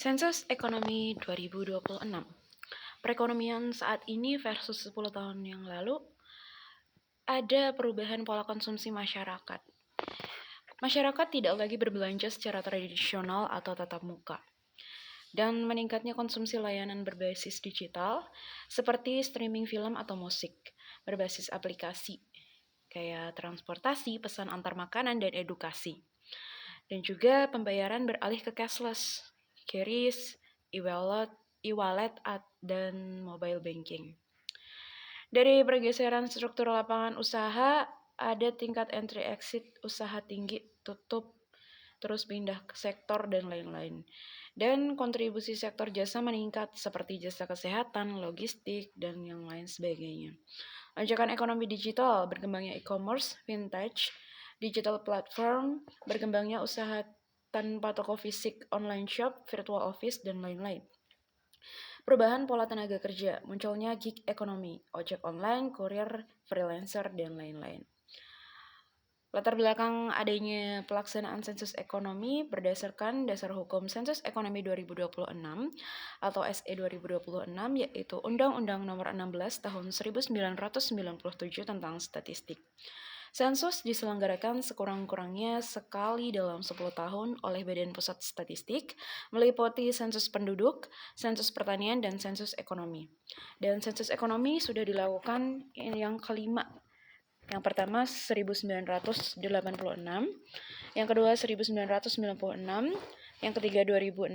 Sensus Ekonomi 2026. Perekonomian saat ini versus 10 tahun yang lalu, ada perubahan pola konsumsi masyarakat. Masyarakat tidak lagi berbelanja secara tradisional atau tatap muka. Dan meningkatnya konsumsi layanan berbasis digital, seperti streaming film atau musik, berbasis aplikasi, kayak transportasi, pesan antar makanan, dan edukasi. Dan juga pembayaran beralih ke cashless, QRIS, e-wallet, dan mobile banking. Dari pergeseran struktur lapangan usaha, ada tingkat entry exit usaha tinggi, tutup, terus pindah ke sektor, dan lain-lain. Dan kontribusi sektor jasa meningkat seperti jasa kesehatan, logistik, dan yang lain sebagainya. Lonjakan ekonomi digital, berkembangnya e-commerce, vintage, digital platform, berkembangnya usaha tanpa toko fisik, online shop, virtual office, dan lain-lain. Perubahan pola tenaga kerja, munculnya gig ekonomi, ojek online, kurir, freelancer, dan lain-lain. Latar belakang adanya pelaksanaan sensus ekonomi berdasarkan dasar hukum Sensus Ekonomi 2026 atau SE 2026, yaitu Undang-Undang Nomor 16 Tahun 1997 tentang Statistik. Sensus diselenggarakan sekurang-kurangnya sekali dalam 10 tahun oleh Badan Pusat Statistik, meliputi sensus penduduk, sensus pertanian, dan sensus ekonomi. Dan sensus ekonomi sudah dilakukan yang kelima. Yang pertama 1986, yang kedua 1996, yang ketiga 2006,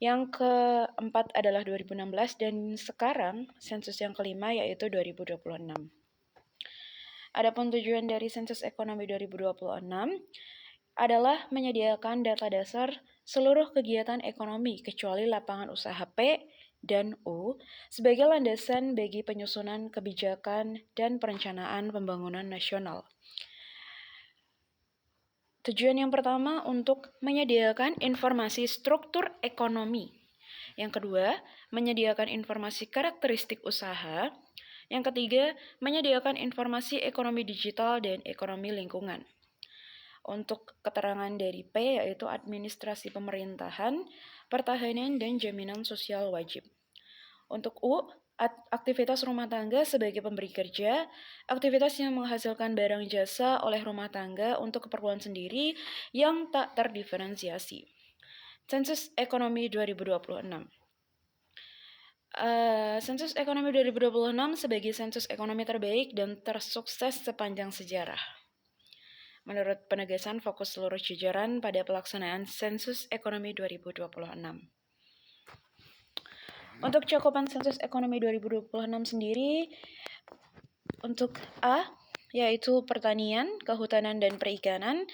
yang keempat adalah 2016, dan sekarang sensus yang kelima yaitu 2026. Adapun tujuan dari sensus ekonomi 2026 adalah menyediakan data dasar seluruh kegiatan ekonomi kecuali lapangan usaha P dan U sebagai landasan bagi penyusunan kebijakan dan perencanaan pembangunan nasional. Tujuan yang pertama untuk menyediakan informasi struktur ekonomi. Yang kedua, menyediakan informasi karakteristik usaha. Yang ketiga, menyediakan informasi ekonomi digital dan ekonomi lingkungan. Untuk keterangan dari P yaitu administrasi pemerintahan, pertahanan, dan jaminan sosial wajib. Untuk U, aktivitas rumah tangga sebagai pemberi kerja, aktivitas yang menghasilkan barang jasa oleh rumah tangga untuk keperluan sendiri yang tak terdiferensiasi. Sensus Ekonomi 2026. Sensus Ekonomi 2026 sebagai sensus ekonomi terbaik dan tersukses sepanjang sejarah. Menurut penegasan fokus seluruh jajaran pada pelaksanaan Sensus Ekonomi 2026. Untuk cakupan Sensus Ekonomi 2026 sendiri, untuk A, yaitu pertanian, kehutanan, dan perikanan,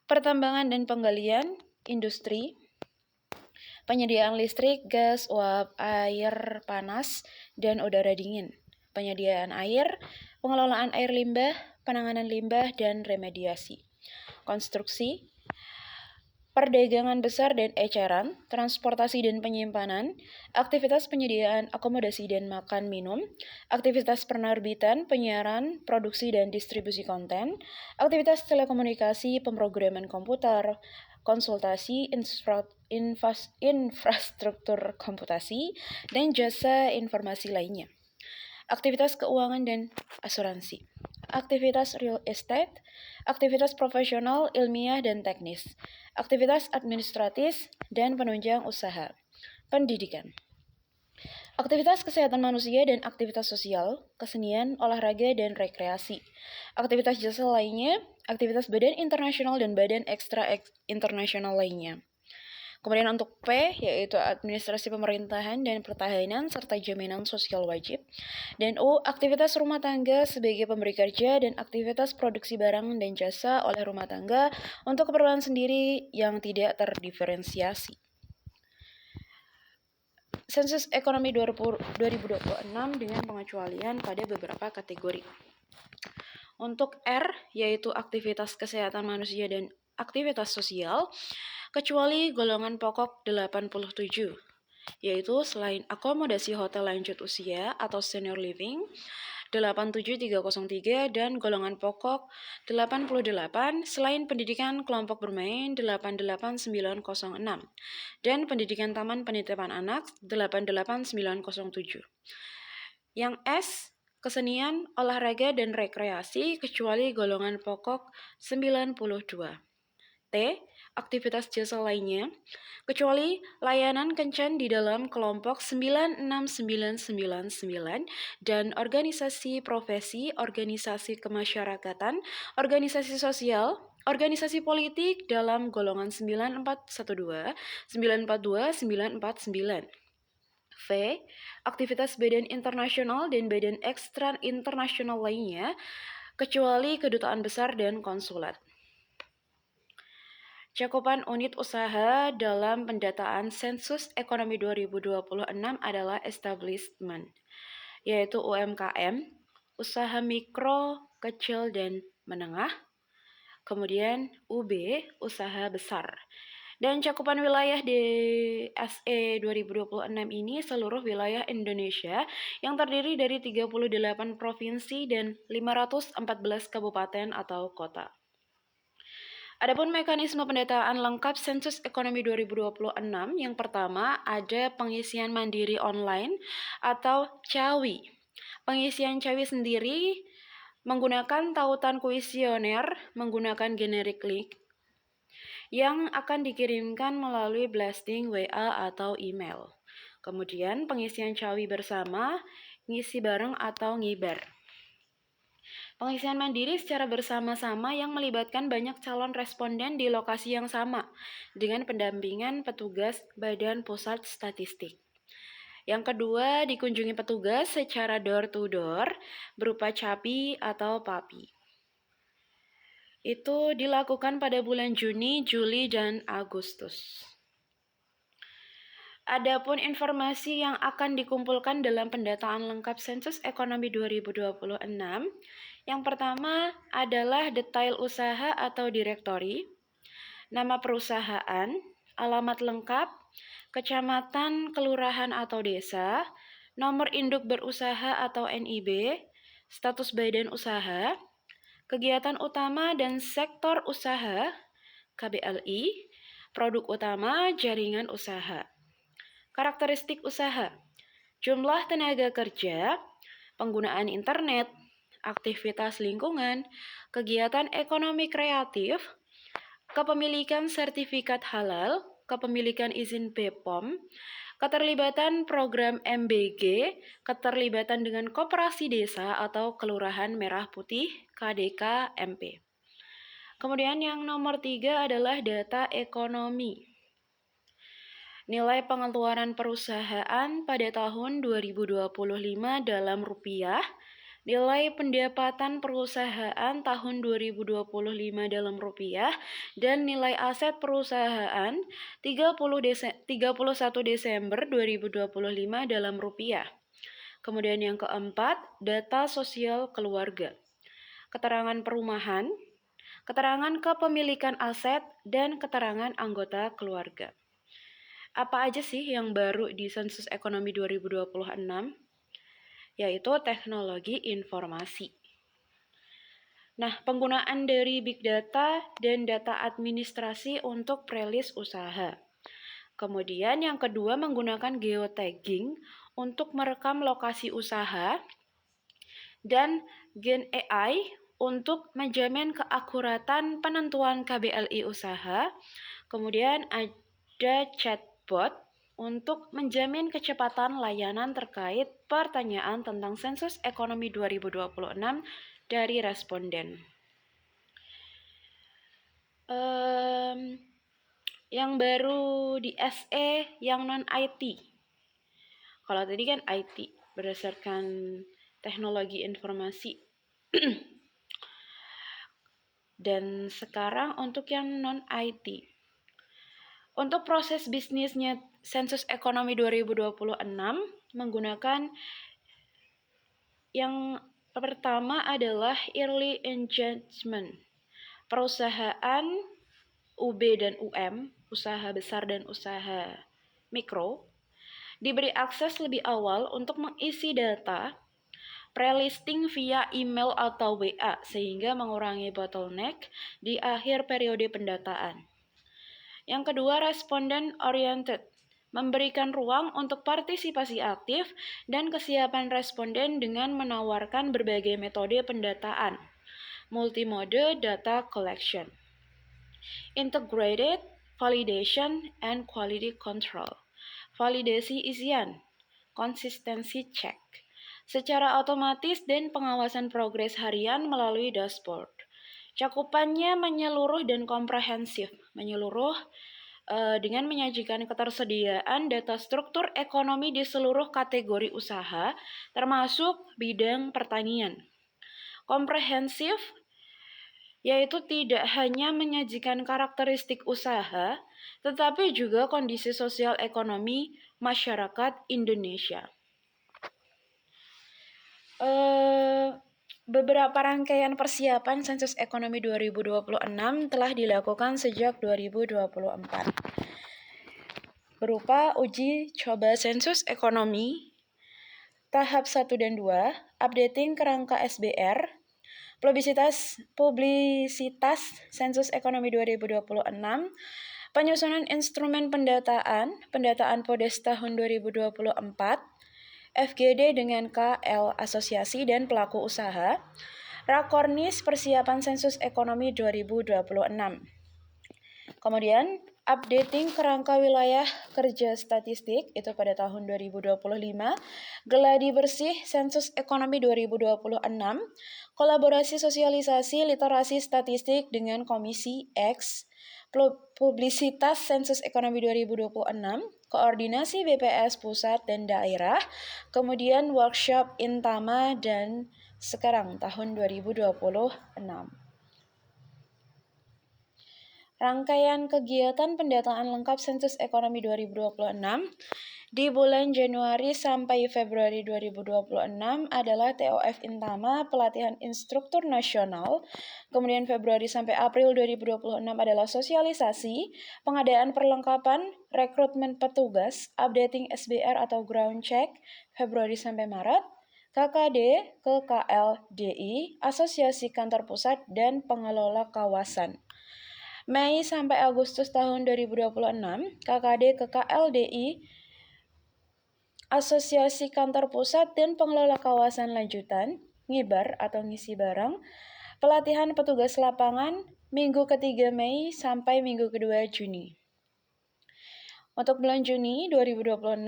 pertambangan dan penggalian, industri, penyediaan listrik, gas, uap, air panas, dan udara dingin, penyediaan air, pengelolaan air limbah, penanganan limbah, dan remediasi, konstruksi, perdagangan besar dan eceran, transportasi dan penyimpanan, aktivitas penyediaan akomodasi dan makan minum, aktivitas penerbitan, penyiaran, produksi dan distribusi konten, aktivitas telekomunikasi, pemrograman komputer, konsultasi, infrastruktur komputasi, dan jasa informasi lainnya. Aktivitas keuangan dan asuransi, aktivitas real estate, aktivitas profesional, ilmiah, dan teknis, aktivitas administratif, dan penunjang usaha, pendidikan, aktivitas kesehatan manusia dan aktivitas sosial, kesenian, olahraga, dan rekreasi, aktivitas jasa lainnya, aktivitas badan internasional dan badan ekstra internasional lainnya. Kemudian untuk P, yaitu administrasi pemerintahan dan pertahanan serta jaminan sosial wajib. Dan U, aktivitas rumah tangga sebagai pemberi kerja dan aktivitas produksi barang dan jasa oleh rumah tangga untuk keperluan sendiri yang tidak terdiferensiasi. Sensus Ekonomi 2026 dengan pengecualian pada beberapa kategori. Untuk R, yaitu aktivitas kesehatan manusia dan aktivitas sosial, kecuali golongan pokok 87, yaitu selain akomodasi hotel lanjut usia atau senior living, 87303 dan golongan pokok 88 selain pendidikan kelompok bermain 88906 dan pendidikan taman penitipan anak 88907. Yang S, kesenian, olahraga, dan rekreasi kecuali golongan pokok 92. T, aktivitas jasa lainnya, kecuali layanan kencan di dalam kelompok 96999 dan organisasi profesi, organisasi kemasyarakatan, organisasi sosial, organisasi politik dalam golongan 9412, 942, 949. V, aktivitas badan internasional dan badan ekstra internasional lainnya, kecuali kedutaan besar dan konsulat. Cakupan unit usaha dalam pendataan Sensus Ekonomi 2026 adalah establishment, yaitu UMKM, usaha mikro, kecil, dan menengah, kemudian UB, usaha besar. Dan cakupan wilayah DSE 2026 ini seluruh wilayah Indonesia yang terdiri dari 38 provinsi dan 514 kabupaten atau kota. Adapun mekanisme pendataan lengkap Sensus Ekonomi 2026, yang pertama ada pengisian mandiri online atau CAWI. Pengisian CAWI sendiri menggunakan tautan kuesioner menggunakan generic link yang akan dikirimkan melalui blasting WA atau email. Kemudian pengisian CAWI bersama, ngisi bareng atau ngibar. Pengisian mandiri secara bersama-sama yang melibatkan banyak calon responden di lokasi yang sama dengan pendampingan petugas Badan Pusat Statistik. Yang kedua, dikunjungi petugas secara door-to-door berupa CAPI atau PAPI. Itu dilakukan pada bulan Juni, Juli, dan Agustus. Adapun informasi yang akan dikumpulkan dalam pendataan lengkap Sensus Ekonomi 2026, yang pertama adalah detail usaha atau direktori, nama perusahaan, alamat lengkap, kecamatan, kelurahan atau desa, nomor induk berusaha atau NIB, status badan usaha, kegiatan utama dan sektor usaha, KBLI, produk utama, jaringan usaha. Karakteristik usaha, jumlah tenaga kerja, penggunaan internet, aktivitas lingkungan, kegiatan ekonomi kreatif, kepemilikan sertifikat halal, kepemilikan izin BPOM, keterlibatan program MBG, keterlibatan dengan koperasi desa atau kelurahan merah putih, KDK MP. Kemudian yang nomor 3 adalah data ekonomi. Nilai pengeluaran perusahaan pada tahun 2025 dalam rupiah, nilai pendapatan perusahaan tahun 2025 dalam rupiah, dan nilai aset perusahaan 31 Desember 2025 dalam rupiah. Kemudian yang keempat, data sosial keluarga, keterangan perumahan, keterangan kepemilikan aset, dan keterangan anggota keluarga. Apa aja sih yang baru di Sensus Ekonomi 2026? Yaitu teknologi informasi. Nah, penggunaan dari big data dan data administrasi untuk prelis usaha. Kemudian yang kedua menggunakan geotagging untuk merekam lokasi usaha dan Gen AI untuk menjamin keakuratan penentuan KBLI usaha. Kemudian ada chatbot untuk menjamin kecepatan layanan terkait pertanyaan tentang Sensus Ekonomi 2026 dari responden. Yang baru di SE yang non-IT. Kalau tadi kan IT berdasarkan teknologi informasi. Dan sekarang untuk yang non-IT. Untuk proses bisnisnya Sensus Ekonomi 2026 menggunakan yang pertama adalah early engagement. Perusahaan UB dan UM, usaha besar dan usaha mikro, diberi akses lebih awal untuk mengisi data prelisting via email atau WA sehingga mengurangi bottleneck di akhir periode pendataan. Yang kedua, responden oriented, memberikan ruang untuk partisipasi aktif dan kesiapan responden dengan menawarkan berbagai metode pendataan, multimode data collection, integrated validation and quality control, validasi isian, konsistensi cek, secara otomatis dan pengawasan progres harian melalui dashboard. Cakupannya menyeluruh dan komprehensif, dengan menyajikan ketersediaan data struktur ekonomi di seluruh kategori usaha, termasuk bidang pertanian. Komprehensif yaitu tidak hanya menyajikan karakteristik usaha, tetapi juga kondisi sosial ekonomi masyarakat Indonesia. Beberapa rangkaian persiapan sensus ekonomi 2026 telah dilakukan sejak 2024. Berupa uji coba sensus ekonomi tahap 1 dan 2, updating kerangka SBR, publisitas sensus ekonomi 2026, penyusunan instrumen pendataan PODES tahun 2024, FGD dengan KL Asosiasi dan Pelaku Usaha, Rakornis Persiapan Sensus Ekonomi 2026. Kemudian, updating kerangka wilayah kerja statistik itu pada tahun 2025, Geladi Bersih Sensus Ekonomi 2026, kolaborasi sosialisasi literasi statistik dengan Komisi X, publisitas sensus ekonomi 2026, koordinasi BPS pusat dan daerah, kemudian workshop Intama dan sekarang tahun 2026. Rangkaian kegiatan pendataan lengkap sensus ekonomi 2026 di bulan Januari sampai Februari 2026 adalah TOF Intama, pelatihan instruktur nasional. Kemudian Februari sampai April 2026 adalah sosialisasi, pengadaan perlengkapan, rekrutmen petugas, updating SBR atau ground check, Februari sampai Maret, KKD ke KLDI, Asosiasi Kantor Pusat dan Pengelola Kawasan. Mei sampai Agustus tahun 2026, KKD ke KLDI, Asosiasi Kantor Pusat dan Pengelola Kawasan Lanjutan, ngibar atau ngisi barang, pelatihan petugas lapangan, minggu ketiga Mei sampai minggu kedua Juni. Untuk bulan Juni 2026,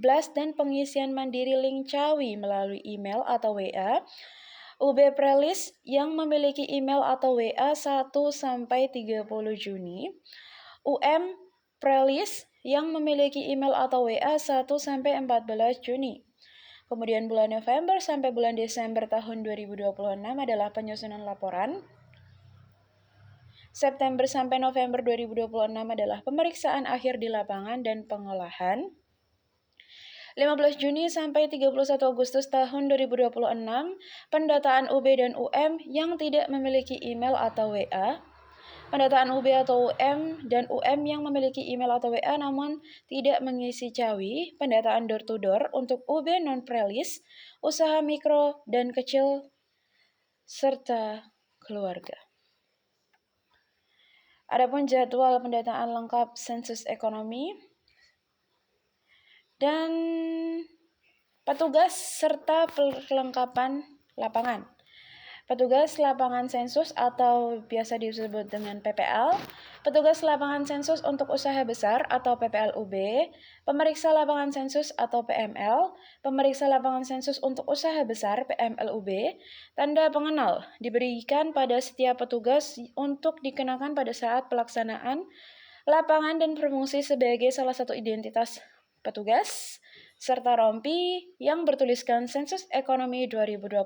blast dan pengisian mandiri link Cawi melalui email atau WA, UB Prelis yang memiliki email atau WA 1 sampai 30 Juni, Prelis yang memiliki email atau WA 1 sampai 14 Juni. Kemudian bulan November sampai bulan Desember tahun 2026 adalah penyusunan laporan. September sampai November 2026 adalah pemeriksaan akhir di lapangan dan pengolahan. 15 Juni sampai 31 Agustus tahun 2026, pendataan UB dan UM yang tidak memiliki email atau WA. Pendataan UB atau UM dan UM yang memiliki email atau WA namun tidak mengisi Cawi. Pendataan door-to-door untuk UB non-prelis, usaha mikro dan kecil, serta keluarga. Adapun jadwal pendataan lengkap sensus ekonomi dan petugas serta perlengkapan lapangan. Petugas lapangan sensus atau biasa disebut dengan PPL, petugas lapangan sensus untuk usaha besar atau PPLUB, pemeriksa lapangan sensus atau PML, pemeriksa lapangan sensus untuk usaha besar PMLUB, tanda pengenal diberikan pada setiap petugas untuk dikenakan pada saat pelaksanaan lapangan dan berfungsi sebagai salah satu identitas petugas, serta rompi yang bertuliskan Sensus Ekonomi 2026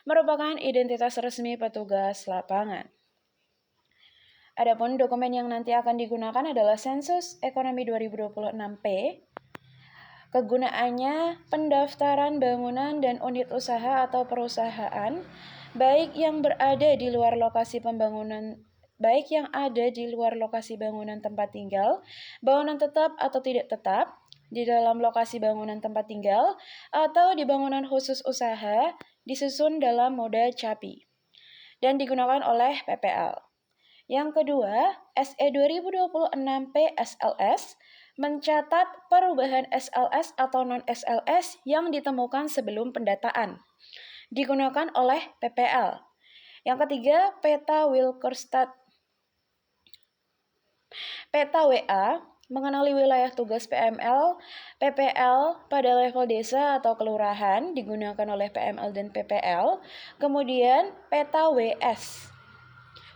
merupakan identitas resmi petugas lapangan. Adapun dokumen yang nanti akan digunakan adalah Sensus Ekonomi 2026P. Kegunaannya pendaftaran bangunan dan unit usaha atau perusahaan, baik yang ada di luar lokasi bangunan tempat tinggal, bangunan tetap atau tidak tetap, di dalam lokasi bangunan tempat tinggal atau di bangunan khusus usaha disusun dalam mode CAPI dan digunakan oleh PPL. Yang kedua, SE 2026 PSLS mencatat perubahan SLS atau non-SLS yang ditemukan sebelum pendataan. Digunakan oleh PPL. Yang ketiga, peta Wilkerstadt. Peta WA mengenali wilayah tugas PML, PPL pada level desa atau kelurahan digunakan oleh PML dan PPL. Kemudian peta WS,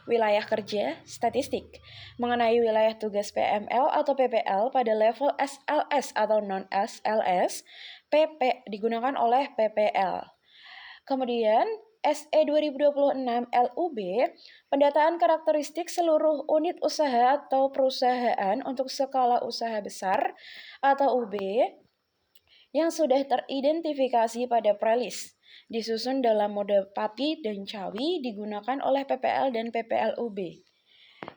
wilayah kerja statistik, mengenai wilayah tugas PML atau PPL pada level SLS atau non-SLS, PP digunakan oleh PPL. Kemudian SE 2026 LUB, pendataan karakteristik seluruh unit usaha atau perusahaan untuk skala usaha besar atau UB yang sudah teridentifikasi pada prelis, disusun dalam mode PAPI dan CAWI, digunakan oleh PPL dan PPLUB.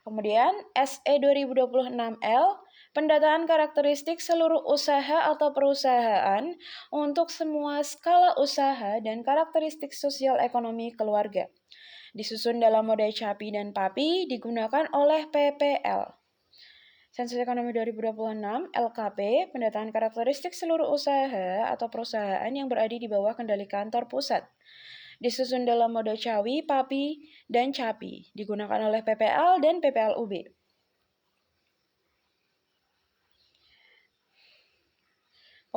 Kemudian SE 2026L, pendataan karakteristik seluruh usaha atau perusahaan untuk semua skala usaha dan karakteristik sosial ekonomi keluarga. Disusun dalam mode CAPI dan PAPI, digunakan oleh PPL. Sensus Ekonomi 2026, LKP, pendataan karakteristik seluruh usaha atau perusahaan yang berada di bawah kendali kantor pusat. Disusun dalam mode CAWI, PAPI, dan CAPI, digunakan oleh PPL dan PPLUB.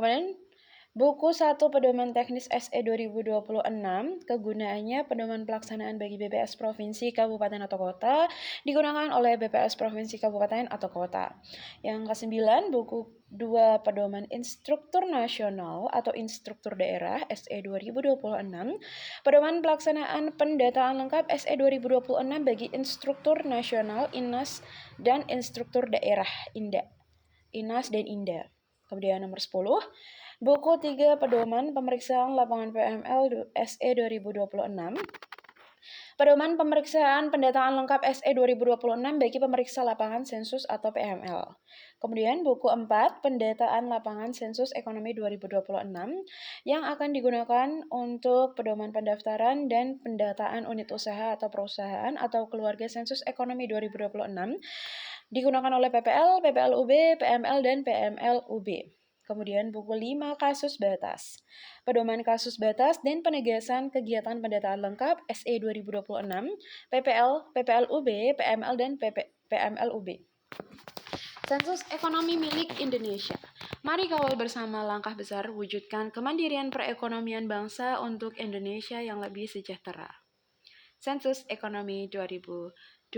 Kemudian, buku 1 Pedoman Teknis SE 2026, kegunaannya pedoman pelaksanaan bagi BPS Provinsi, Kabupaten atau Kota, digunakan oleh BPS Provinsi, Kabupaten atau Kota. Yang ke-9, buku 2 Pedoman Instruktur Nasional atau Instruktur Daerah SE 2026, pedoman pelaksanaan pendataan lengkap SE 2026 bagi Instruktur Nasional INAS dan Instruktur Daerah INAS dan INDA. Kemudian nomor 10, buku 3 Pedoman Pemeriksaan Lapangan PML SE 2026. Pedoman Pemeriksaan Pendataan Lengkap SE 2026 bagi pemeriksa lapangan sensus atau PML. Kemudian buku 4 Pendataan Lapangan Sensus Ekonomi 2026 yang akan digunakan untuk pedoman pendaftaran dan pendataan unit usaha atau perusahaan atau keluarga sensus ekonomi 2026 digunakan oleh PPL, PPLUB, PML, dan PMLUB. Kemudian buku 5 Kasus Batas, Pedoman Kasus Batas dan Penegasan Kegiatan Pendataan Lengkap SE 2026, PPL, PPLUB, PML, dan PMLUB. Sensus Ekonomi Milik Indonesia. Mari kawal bersama langkah besar wujudkan kemandirian perekonomian bangsa untuk Indonesia yang lebih sejahtera. Sensus Ekonomi 2026.